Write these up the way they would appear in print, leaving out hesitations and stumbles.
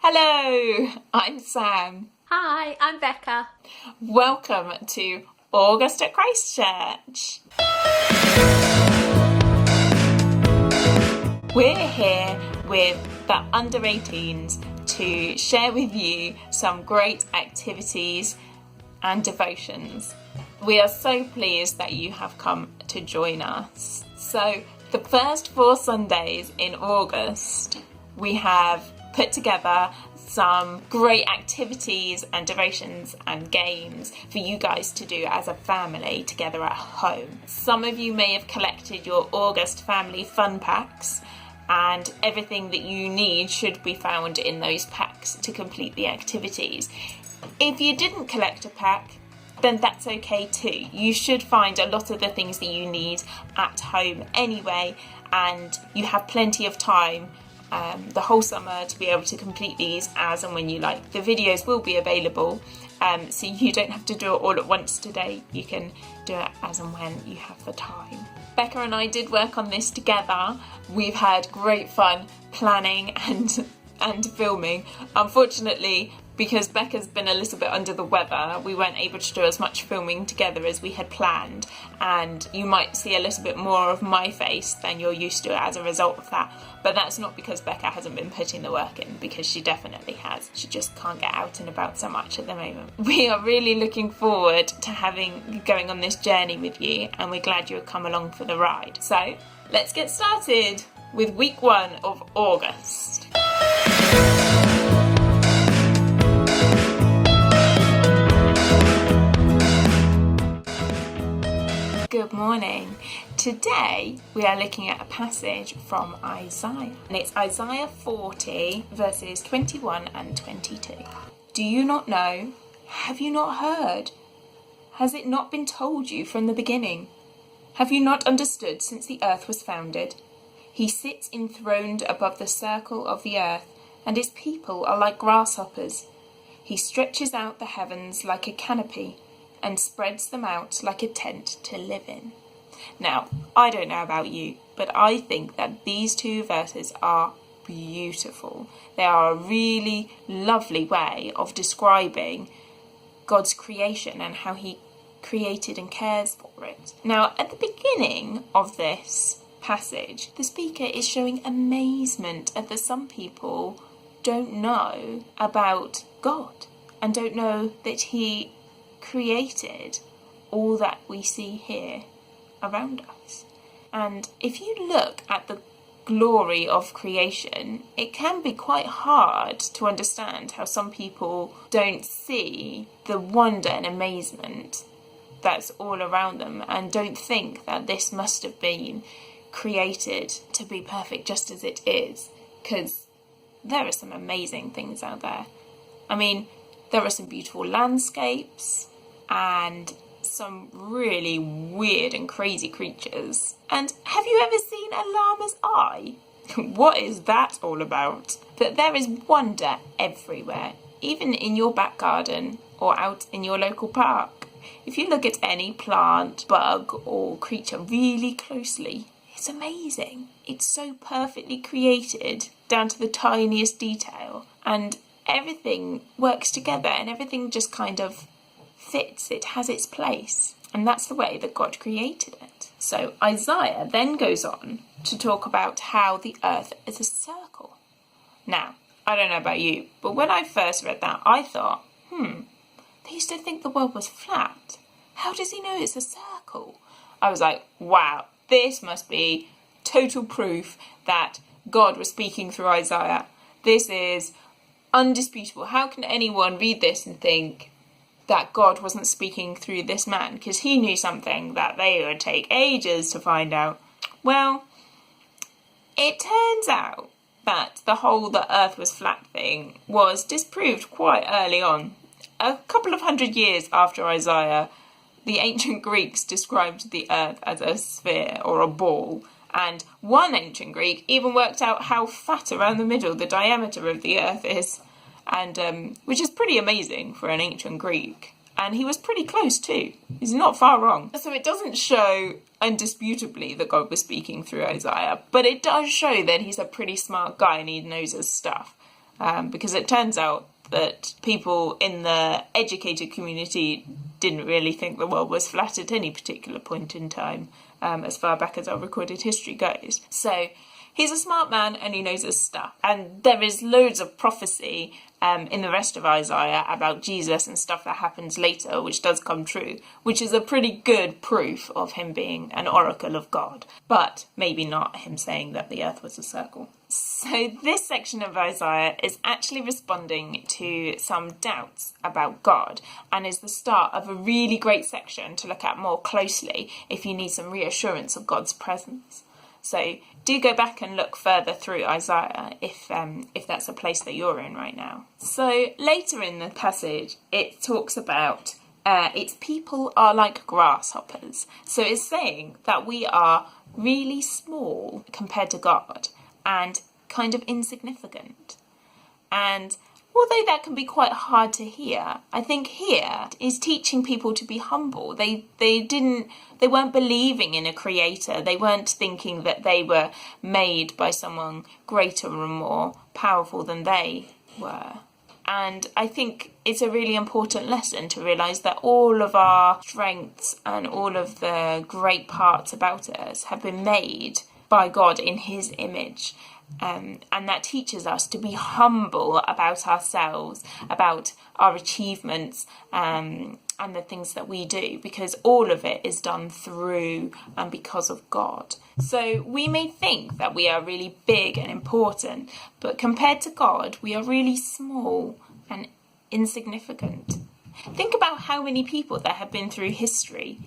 Hello, I'm Sam. Hi, I'm Becca. Welcome to August at Christchurch. We're here with the under 18s to share with you some great activities and devotions. We are so pleased that you have come to join us. So the first 4 Sundays in August, we have put together some great activities and devotions and games for you guys to do as a family together at home. Some of you may have collected your August family fun packs, and everything that you need should be found in those packs to complete the activities. If you didn't collect a pack, then that's okay too. You should find a lot of the things that you need at home anyway, and you have plenty of time the whole summer to be able to complete these as and when you like. The videos will be available, so you don't have to do it all at once today. You can do it as and when you have the time. Becca and I did work on this together. We've had great fun planning and filming. Unfortunately, because Becca's been a little bit under the weather, we weren't able to do as much filming together as we had planned, and you might see a little bit more of my face than you're used to as a result of that. But that's not because Becca hasn't been putting the work in, because she definitely has. She just can't get out and about so much at the moment. We are really looking forward to going on this journey with you, and we're glad you've come along for the ride. So let's get started with week 1 of August. Good morning. Today we are looking at a passage from Isaiah, and it's Isaiah 40 verses 21 and 22. Do you not know? Have you not heard? Has it not been told you from the beginning? Have you not understood since the earth was founded? He sits enthroned above the circle of the earth, and his people are like grasshoppers. He stretches out the heavens like a canopy and spreads them out like a tent to live in. Now, I don't know about you, but I think that these 2 verses are beautiful. They are a really lovely way of describing God's creation and how he created and cares for it. Now, at the beginning of this passage, the speaker is showing amazement at that some people don't know about God and don't know that he created all that we see here around us. And if you look at the glory of creation, it can be quite hard to understand how some people don't see the wonder and amazement that's all around them, and don't think that this must have been created to be perfect just as it is, because there are some amazing things out there. I mean, there are some beautiful landscapes and some really weird and crazy creatures. And have you ever seen a llama's eye? What is that all about? But there is wonder everywhere, even in your back garden or out in your local park. If you look at any plant, bug or creature really closely, it's amazing. It's so perfectly created down to the tiniest detail, and everything works together and everything just kind of fits. It has its place, and that's the way that God created it. So Isaiah then goes on to talk about how the earth is a circle. Now, I don't know about you, but when I first read that, I thought, they used to think the world was flat. How does he know it's a circle? I was like, wow, this must be total proof that God was speaking through Isaiah. This is undisputable. How can anyone read this and think that God wasn't speaking through this man? Because he knew something that they would take ages to find out. Well, it turns out that the earth was flat thing was disproved quite early on. A couple of 100 years after Isaiah, the ancient Greeks described the earth as a sphere or a ball, and one ancient Greek even worked out how fat around the middle the diameter of the earth is, and which is pretty amazing for an ancient Greek. And he was pretty close too. He's not far wrong. So it doesn't show indisputably that God was speaking through Isaiah, but it does show that he's a pretty smart guy and he knows his stuff. because it turns out that people in the educated community didn't really think the world was flat at any particular point in time, as far back as our recorded history goes. So he's a smart man and he knows his stuff. And there is loads of prophecy in the rest of Isaiah about Jesus and stuff that happens later, which does come true, which is a pretty good proof of him being an oracle of God, but maybe not him saying that the earth was a circle. So this section of Isaiah is actually responding to some doubts about God and is the start of a really great section to look at more closely if you need some reassurance of God's presence. So do go back and look further through Isaiah if that's a place that you're in right now. So later in the passage, it talks about its people are like grasshoppers. So it's saying that we are really small compared to God and kind of insignificant. And although that can be quite hard to hear, I think here is teaching people to be humble. They weren't believing in a creator. They weren't thinking that they were made by someone greater and more powerful than they were. And I think it's a really important lesson to realise that all of our strengths and all of the great parts about us have been made by God in his image. And that teaches us to be humble about ourselves, about our achievements, and the things that we do, because all of it is done through and because of God. So we may think that we are really big and important, but compared to God, we are really small and insignificant. Think about how many people that have been through history.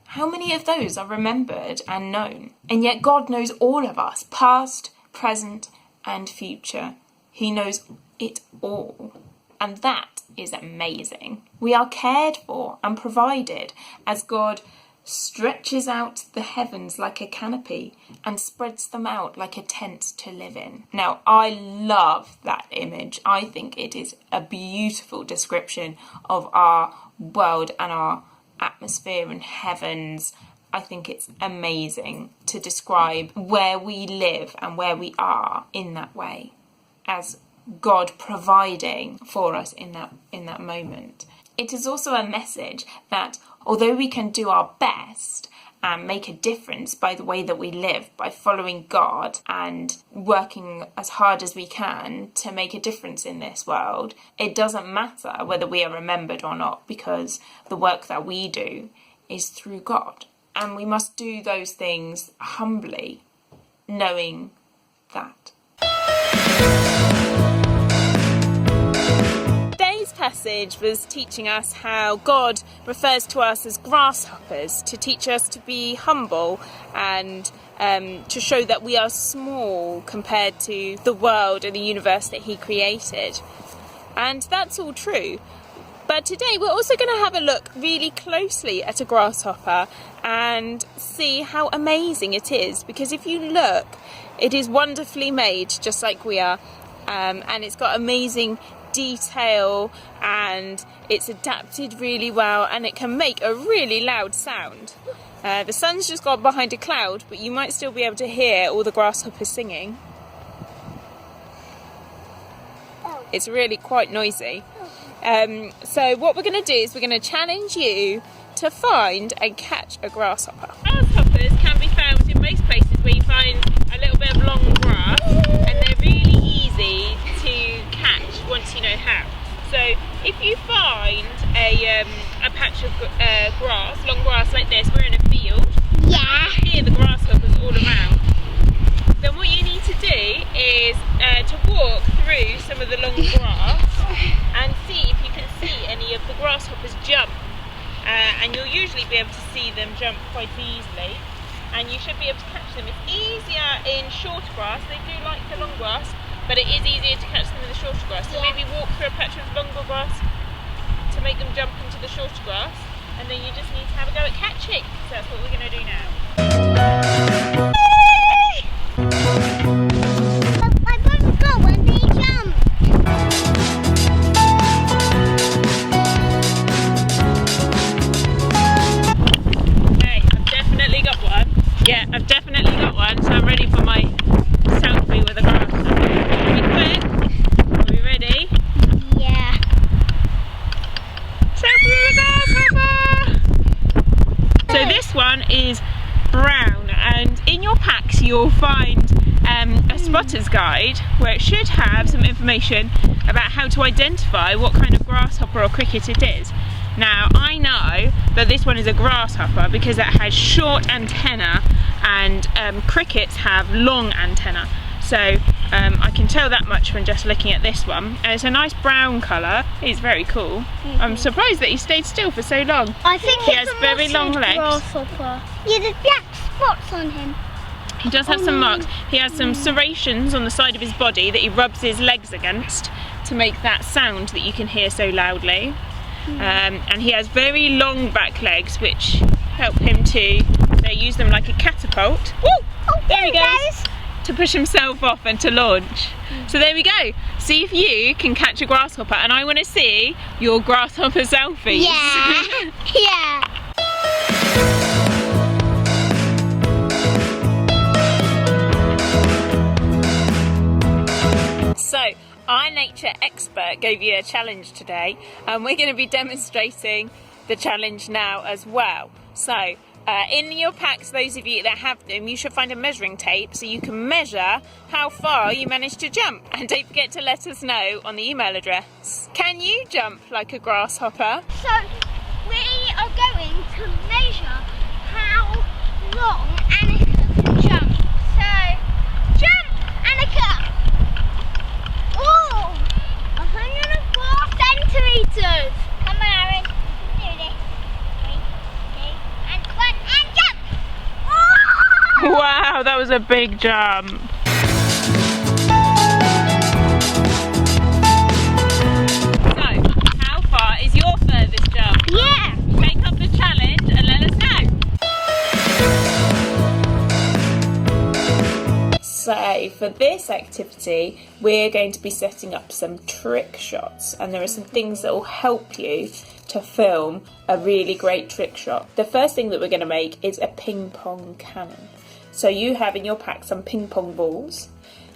How many of those are remembered and known? And yet God knows all of us, past, present and future. He knows it all. And that is amazing. We are cared for and provided as God stretches out the heavens like a canopy and spreads them out like a tent to live in. Now, I love that image. I think it is a beautiful description of our world and our atmosphere and heavens. I think it's amazing to describe where we live and where we are in that way, as God providing for us in that moment. It is also a message that although we can do our best and make a difference by the way that we live, by following God and working as hard as we can to make a difference in this world, it doesn't matter whether we are remembered or not, because the work that we do is through God. And we must do those things humbly, knowing that. Today's passage was teaching us how God refers to us as grasshoppers, to teach us to be humble and to show that we are small compared to the world and the universe that he created. And that's all true. But today we're also going to have a look really closely at a grasshopper and see how amazing it is. Because if you look, it is wonderfully made, just like we are. And it's got amazing detail and it's adapted really well and it can make a really loud sound. The sun's just got behind a cloud, but you might still be able to hear all the grasshoppers singing. It's really quite noisy. So what we're going to do is we're going to challenge you to find and catch a grasshopper. Grasshoppers can be found in most places where you find a little bit of long grass, and they're really easy to catch once you know how. So if you find a patch of grass, long grass like this, we're in a field, yeah, you can hear the grasshoppers all around. Then what you need to do is to walk through some of the long grass and see if you can see any of the grasshoppers jump. And you'll usually be able to see them jump quite easily, and you should be able to catch them. It's easier in short grass. They do like the long grass, but it is easier to catch them in the shorter grass. So maybe walk through a patch of longer grass to make them jump into the shorter grass, and then you just need to have a go at catching. So that's what we're going to do now. I want to go when they jump. Okay, I've definitely got one. Yeah, I've definitely got one, so I'm ready for my selfie with a grasshopper. Are we quick? Or are we spotter's guide where it should have some information about how to identify what kind of grasshopper or cricket it is. Now I know that this one is a grasshopper because it has short antenna, and crickets have long antenna. So I can tell that much from just looking at this one. And it's a nice brown colour. He's very cool. I'm surprised that he stayed still for so long. I think he has very long legs. Grasshopper. Yeah, there's black spots on him. He does have some marks. He has some serrations on the side of his body that he rubs his legs against to make that sound that you can hear so loudly. And he has very long back legs which help him to, they use them like a catapult. Woo! Oh, there he goes! To push himself off and to launch. So there we go. See if you can catch a grasshopper, and I want to see your grasshopper selfies. Yeah. Yeah. So, our nature expert gave you a challenge today, and we're going to be demonstrating the challenge now as well. So, in your packs, those of you that have them, you should find a measuring tape so you can measure how far you managed to jump. And don't forget to let us know on the email address. Can you jump like a grasshopper? So, we are going to measure how long Annika can jump. So, jump, Annika! Oh, 104 centimetres. Come on, Aaron. You can do this. 3, 2, and 1, and jump! Oh! Wow, that was a big jump. So, how far is your furthest jump? Yeah! Take up the challenge and let us know. So for this activity, we're going to be setting up some trick shots, and there are some things that will help you to film a really great trick shot. The first thing that we're going to make is a ping pong cannon. So you have in your pack some ping pong balls.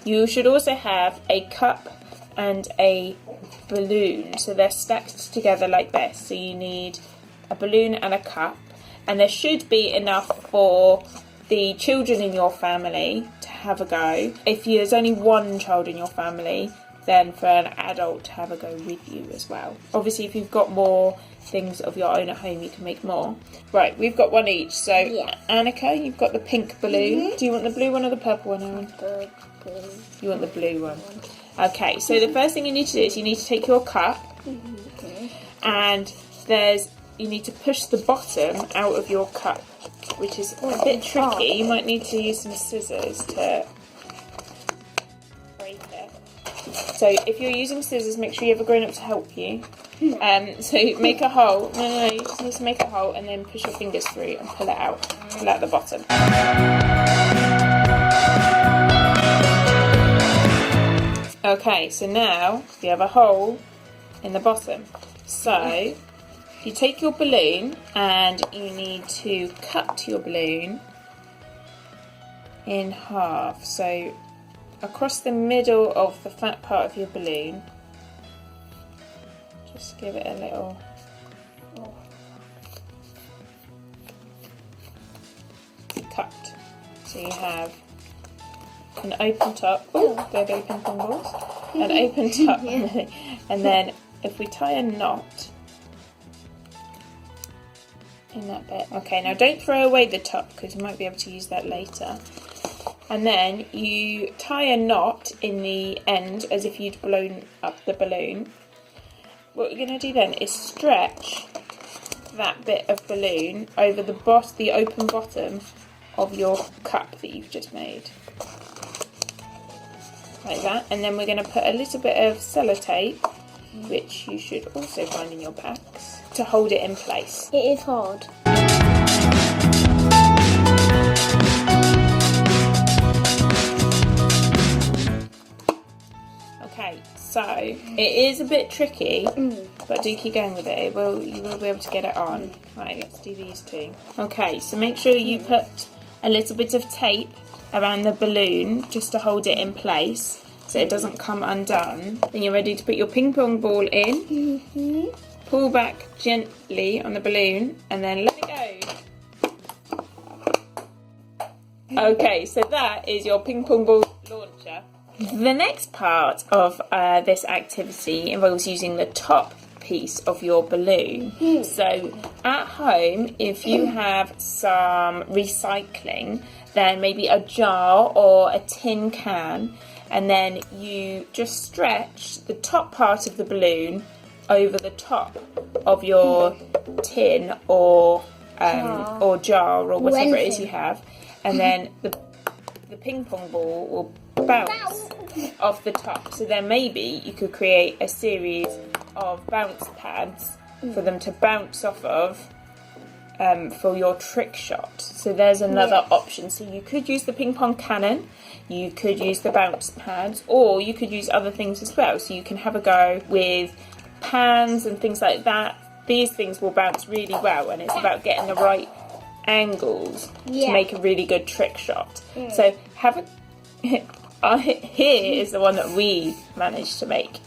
You should also have a cup and a balloon. So they're stacked together like this. So you need a balloon and a cup, and there should be enough for the children in your family to have a go. If there's only one child in your family, then for an adult to have a go with you as well. Obviously, if you've got more things of your own at home, you can make more. Right, we've got one each. So, yeah. Annika, you've got the pink balloon. Do you want the blue one or the purple one, Aaron? The blue. You want the blue one. Okay, so the first thing you need to do is you need to take your cup, and you need to push the bottom out of your cup, which is a bit tricky. You might need to use some scissors to break it. So if you're using scissors, make sure you have a grown-up to help you. So make a hole. No, you just need to make a hole and then push your fingers through and pull it out. Pull out the bottom. Okay, so now you have a hole in the bottom. So you take your balloon and you need to cut your balloon in half. So across the middle of the fat part of your balloon, just give it a little cut. So you have an open top. Oh, they're open ping balls. An open top, and then if we tie a knot in that bit. Okay, now don't throw away the top because you might be able to use that later. And then you tie a knot in the end as if you'd blown up the balloon. What you're going to do then is stretch that bit of balloon over the open bottom of your cup that you've just made. Like that. And then we're going to put a little bit of sellotape, which you should also find in your packs, to hold it in place. It is hard. Okay, so it is a bit tricky, but do keep going with it. You will be able to get it on. Right, let's do these two. Okay, so make sure you put a little bit of tape around the balloon just to hold it in place so it doesn't come undone. Then you're ready to put your ping pong ball in. Pull back gently on the balloon and then let it go. Okay, so that is your ping pong ball launcher. The next part of this activity involves using the top piece of your balloon. So at home, if you have some recycling, then maybe a jar or a tin can, and then you just stretch the top part of the balloon over the top of your tin or jar or whatever it is you have, and then the ping pong ball will bounce off the top. So then maybe you could create a series of bounce pads for them to bounce off of for your trick shot. So there's another option. So you could use the ping pong cannon, you could use the bounce pads, or you could use other things as well. So you can have a go with pans and things like that. These things will bounce really well, and it's about getting the right angles to make a really good trick shot. So have a here is the one that we managed to make.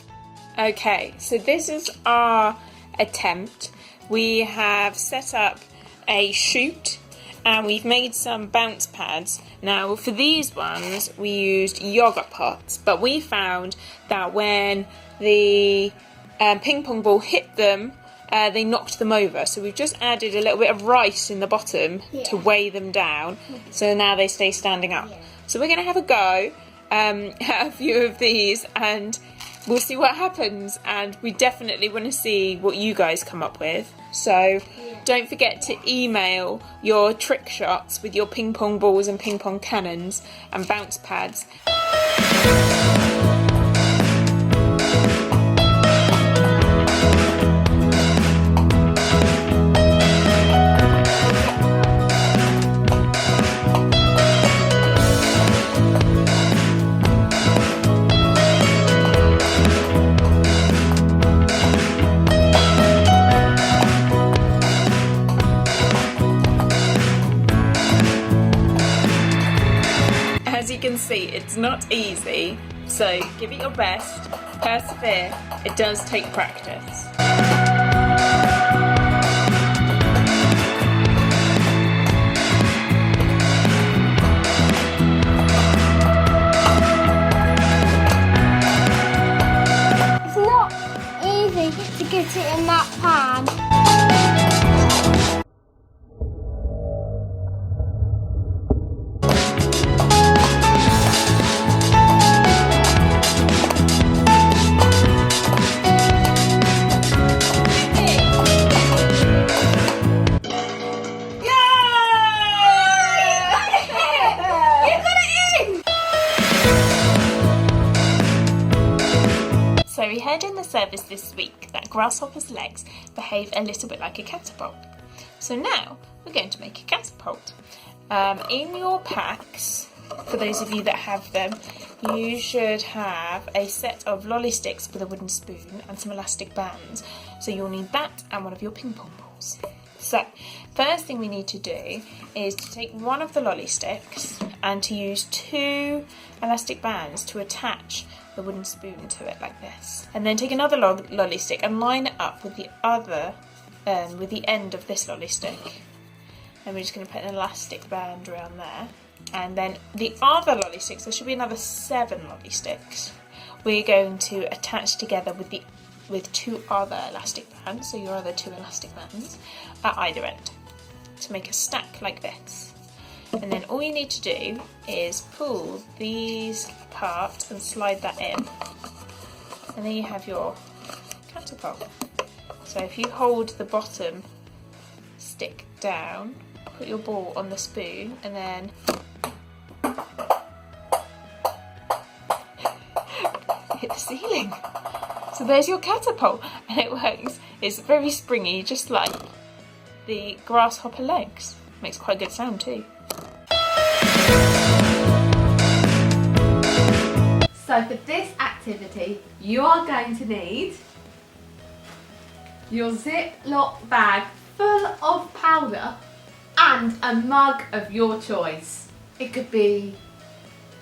Okay, so this is our attempt. We have set up a chute and we've made some bounce pads. Now for these ones we used yogurt pots, but we found that when the ping pong ball hit them, they knocked them over. So we've just added a little bit of rice in the bottom to weigh them down, so now they stay standing up. So we're going to have a go at a few of these and we'll see what happens, and we definitely want to see what you guys come up with. So don't forget to email your trick shots with your ping pong balls and ping pong cannons and bounce pads. As you can see, it's not easy, so give it your best, persevere, it does take practice. It's not easy to get it in that pan. So we heard in the service this week that grasshoppers' legs behave a little bit like a catapult. So now we're going to make a catapult. In your packs, for those of you that have them, you should have a set of lolly sticks with a wooden spoon and some elastic bands. So you'll need that and one of your ping pong balls. So first thing we need to do is to take one of the lolly sticks and to use 2 elastic bands to attach the wooden spoon to it like this, and then take another lolly stick and line it up with the other with the end of this lolly stick, and we're just going to put an elastic band around there, and then the other lolly sticks, there should be another 7 lolly sticks, we're going to attach together with 2 other elastic bands, so your other 2 elastic bands at either end, to make a stack like this. And then all you need to do is pull these apart and slide that in, and then you have your catapult. So if you hold the bottom stick down, put your ball on the spoon, and then hit the ceiling. So there's your catapult, and it works. It's very springy, just like the grasshopper legs. Makes quite a good sound too. So for this activity, you are going to need your Ziploc bag full of powder and a mug of your choice. It could be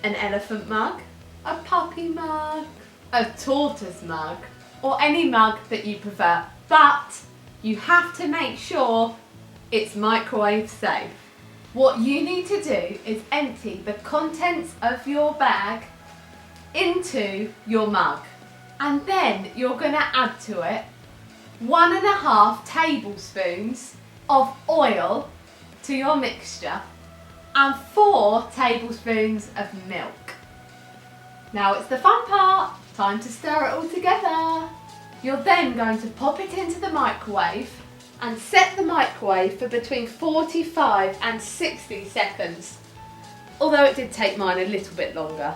an elephant mug, a puppy mug, a tortoise mug, or any mug that you prefer, but you have to make sure it's microwave safe. What you need to do is empty the contents of your bag into your mug. And then you're going to add to it 1.5 tablespoons of oil to your mixture and 4 tablespoons of milk. Now it's the fun part, time to stir it all together. You're then going to pop it into the microwave and set the microwave for between 45 and 60 seconds. Although it did take mine a little bit longer.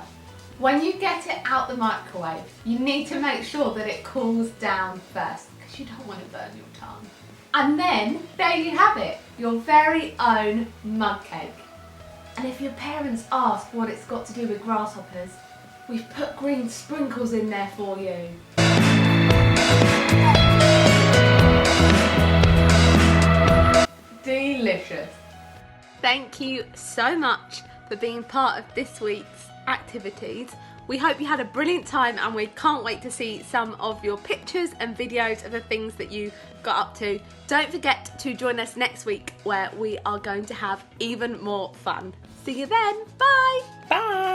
When you get it out the microwave, you need to make sure that it cools down first because you don't want to burn your tongue. And then, there you have it, your very own mug cake. And if your parents ask what it's got to do with grasshoppers, we've put green sprinkles in there for you. Delicious. Thank you so much for being part of this week's activities. We hope you had a brilliant time and we can't wait to see some of your pictures and videos of the things that you got up to. Don't forget to join us next week where we are going to have even more fun. See you then. Bye. Bye.